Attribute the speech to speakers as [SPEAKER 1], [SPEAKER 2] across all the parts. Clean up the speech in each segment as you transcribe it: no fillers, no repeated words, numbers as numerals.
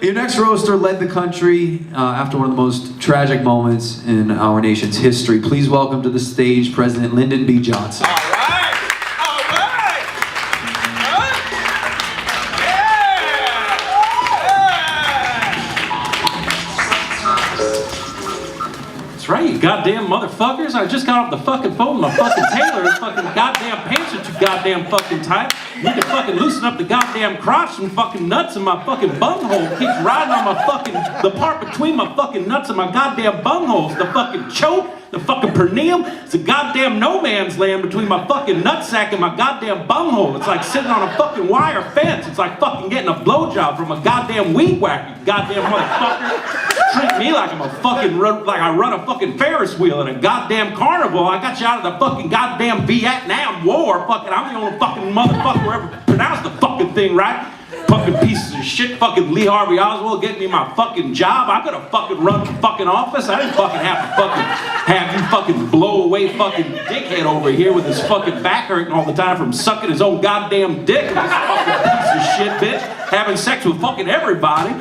[SPEAKER 1] Your next roaster led the country after one of the most tragic moments in our nation's history. Please welcome to the stage President Lyndon B. Johnson.
[SPEAKER 2] All right! All right!
[SPEAKER 3] That's right, you goddamn motherfuckers. I just got off the fucking phone with my fucking tailor. His fucking goddamn pants are too goddamn fucking tight. Need to fucking loosen up the goddamn crotch and fucking nuts in my fucking bunghole. Keeps riding on my fucking, the part between my fucking nuts and my goddamn bungholes. The fucking choke, the fucking perineum. It's a goddamn no man's land between my fucking nutsack and my goddamn bunghole. It's like sitting on a fucking wire fence. It's like fucking getting a blowjob from a goddamn weed whacker, you goddamn motherfucker. Treat me like I'm a fucking, like I run a fucking Ferris wheel in a goddamn carnival. I got you out of the fucking goddamn Vietnam War. Fucking, I'm the only fucking motherfucker who ever pronounced the fucking thing right. Fucking pieces of shit, fucking Lee Harvey Oswald getting me my fucking job. I could have fucking run the fucking office. I didn't fucking have to fucking have you fucking blow away fucking dickhead over here with his fucking back hurting all the time from sucking his own goddamn dick. This fucking piece of shit bitch having sex with fucking everybody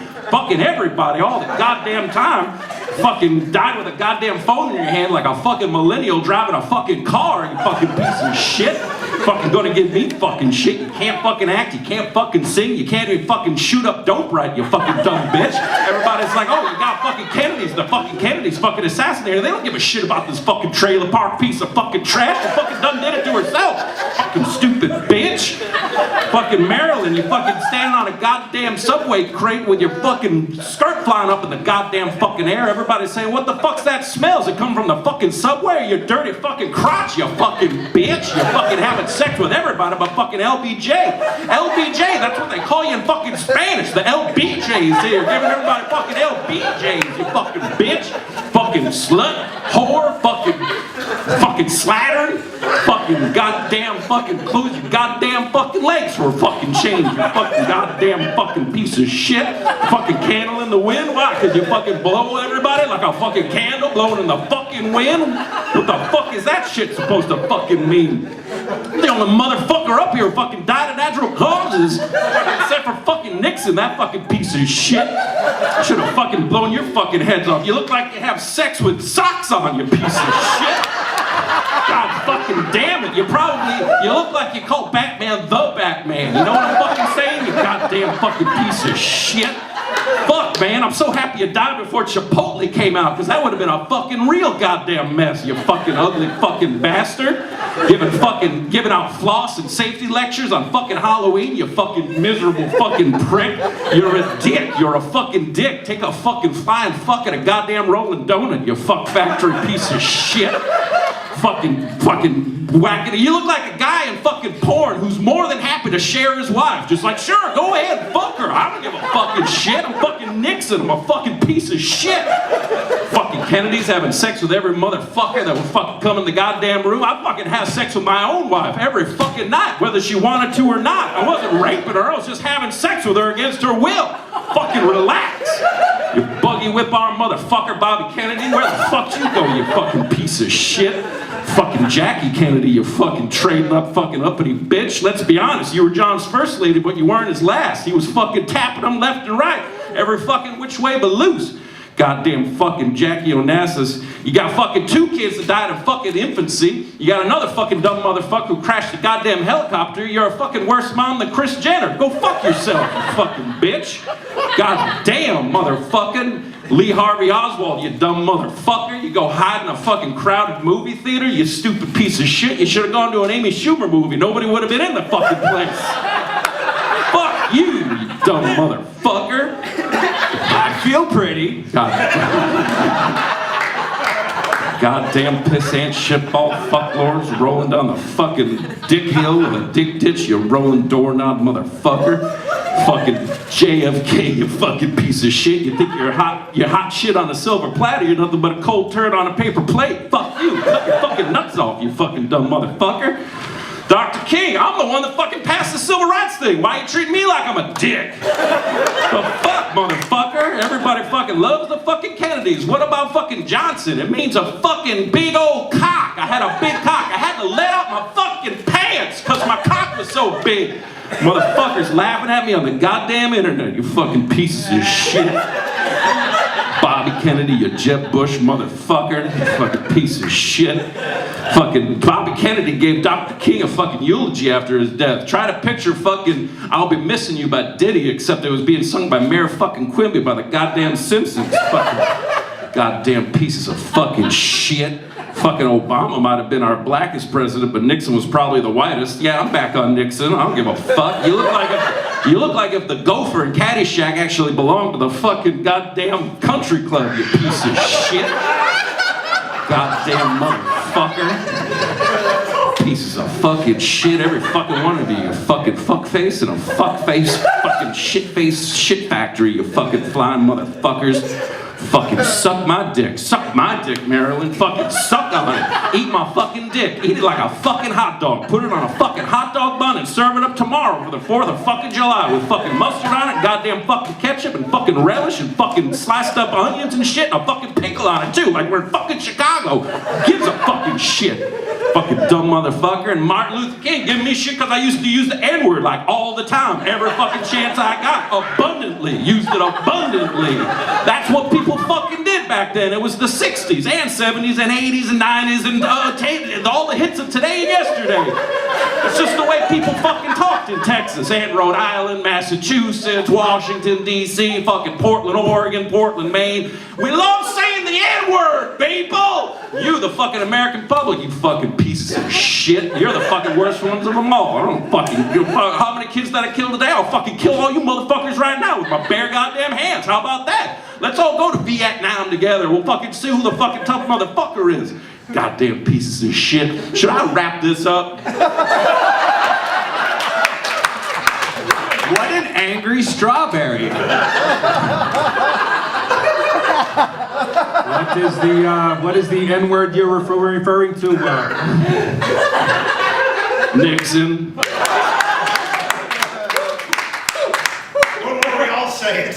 [SPEAKER 3] all the goddamn time. Fucking died with a goddamn phone in your hand like a fucking millennial driving a fucking car, you fucking piece of shit. Fucking gonna give me fucking shit. You can't fucking act, you can't fucking sing, you can't even fucking shoot up dope right, you fucking dumb bitch. Everybody's like, oh, you got fucking Kennedys, the fucking Kennedys fucking assassinated. They don't give a shit about this fucking trailer park piece of fucking trash. The fucking done did it to herself. Fucking stupid bitch. Fucking Marilyn, you fucking standing on a goddamn subway crate with your fucking skirt flying up in the goddamn fucking air. Everybody's saying, what the fuck's that smell? Does it come from the fucking subway or your dirty fucking crotch, you fucking bitch? You're fucking having sex with everybody but fucking LBJ. LBJ, that's what they call you in fucking Spanish. The LBJs here, giving everybody fucking LBJs, you fucking bitch. Fucking slut, whore, fucking slattern, fucking goddamn fucking close your goddamn fucking legs for a fucking change, you fucking goddamn fucking piece of shit. Fucking candle in the wind, why? Cause you fucking blow everybody like a fucking candle blowing in the fucking wind? What the fuck is that shit supposed to fucking mean? The only motherfucker up here who fucking died of natural causes, except for fucking Nixon, that fucking piece of shit. Should have fucking blown your fucking heads off. You look like you have sex with socks on, you piece of shit. God fucking damn it, you look like you call Batman the Batman. You know what I'm fucking saying? You goddamn fucking piece of shit. Fuck, man, I'm so happy you died before Chipotle came out, because that would have been a fucking real goddamn mess, you fucking ugly fucking bastard. Giving out floss and safety lectures on fucking Halloween, you fucking miserable fucking prick. You're a dick, you're a fucking dick. Take a fucking flying fuck at a goddamn rolling donut, you fuck factory piece of shit. Fucking wackety. You look like a guy in fucking porn who's more than happy to share his wife. Just like, sure, go ahead, fuck her. I don't give a fucking shit. I'm fucking Nixon. I'm a fucking piece of shit. Fucking Kennedy's having sex with every motherfucker that would fucking come in the goddamn room. I fucking have sex with my own wife every fucking night, whether she wanted to or not. I wasn't raping her. I was just having sex with her against her will. Fucking relax. You buggy whip arm motherfucker, Bobby Kennedy. Where the fuck you go, you fucking piece of shit? Fucking Jackie Kennedy, you fucking trading up fucking uppity bitch. Let's be honest, you were John's first lady, but you weren't his last. He was fucking tapping them left and right, every fucking which way but loose. Goddamn fucking Jackie Onassis. You got fucking 2 kids that died in fucking infancy. You got another fucking dumb motherfucker who crashed a goddamn helicopter. You're a fucking worse mom than Kris Jenner. Go fuck yourself, you fucking bitch. Goddamn motherfucking Lee Harvey Oswald, you dumb motherfucker. You go hide in a fucking crowded movie theater, you stupid piece of shit. You should have gone to an Amy Schumer movie. Nobody would have been in the fucking place. Fuck you, you dumb motherfucker. I feel pretty. Goddamn pissant shitball fucklords rolling down the fucking dick hill with a dick ditch, you rolling doorknob motherfucker. Fucking JFK, you fucking piece of shit. You think you're hot shit on a silver platter, you're nothing but a cold turd on a paper plate. Fuck you, cut your fucking nuts off, you fucking dumb motherfucker. Dr. King, I'm the one that fucking passed the civil rights thing. Why you treating me like I'm a dick? The fuck, motherfucker? motherfucker. Everybody fucking loves the fucking Kennedys. What about fucking Johnson? It means a fucking big old cock. I had a big cock. I had to let out my fucking pants because my cock was so big. Motherfuckers laughing at me on the goddamn internet, you fucking pieces of shit. Bobby Kennedy, you Jeb Bush motherfucker, you fucking piece of shit. Fucking Bobby Kennedy gave Dr. King a fucking eulogy after his death. Try to picture fucking I'll Be Missing You by Diddy, except it was being sung by Mayor fucking Quimby by the goddamn Simpsons. Fucking goddamn pieces of fucking shit. Fucking Obama might have been our blackest president, but Nixon was probably the whitest. Yeah, I'm back on Nixon. I don't give a fuck. You look like if the gopher in Caddyshack actually belonged to the fucking goddamn country club, you piece of shit. Goddamn motherfucker. Pieces of fucking shit, every fucking one of you. You fucking fuckface and a fuckface fucking shitface shit factory, you fucking flying motherfuckers. Fucking suck my dick. Suck my dick, Marilyn. Fucking suck on it. Eat my fucking dick. Eat it like a fucking hot dog. Put it on a fucking hot dog bun and serve it up tomorrow for the 4th of fucking July with fucking mustard on it, goddamn fucking ketchup and fucking relish and fucking sliced up onions and shit and a fucking pickle on it too, like we're in fucking Chicago. Gives a fucking shit. Fucking dumb motherfucker. And Martin Luther King giving me shit because I used to use the N-word like all the time. Every fucking chance I got. Abundantly. Used it abundantly. That's what people fucking did back then. It was the 60s and 70s and 80s and 90s and all the hits of today and yesterday. It's just the way people fucking talked in Texas and Rhode Island, Massachusetts, Washington, D.C., fucking Portland, Oregon, Portland, Maine. We love saying the N-word, people! You, the fucking American public, you fucking pieces of shit. You're the fucking worst ones of them all. I don't fucking give a fuck how many kids that I killed today. I'll fucking kill all you motherfuckers right now with my bare goddamn hands. How about that? Let's all go to Vietnam together. We'll fucking see who the fucking tough motherfucker is. Goddamn pieces of shit. Should I wrap this up?
[SPEAKER 1] What an angry strawberry.
[SPEAKER 4] What is the N-word you're referring to?
[SPEAKER 3] Nixon.
[SPEAKER 2] We all say it.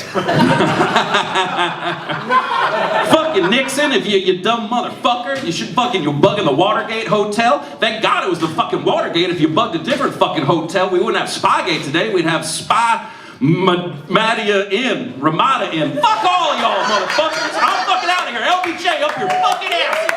[SPEAKER 3] Fucking Nixon, if you dumb motherfucker, you bug in the Watergate Hotel. Thank God it was the fucking Watergate. If you bugged a different fucking hotel, we wouldn't have Spygate today. We'd have Ramada Inn. Fuck all y'all motherfuckers. I'm fucking out of here. LBJ up your fucking asses.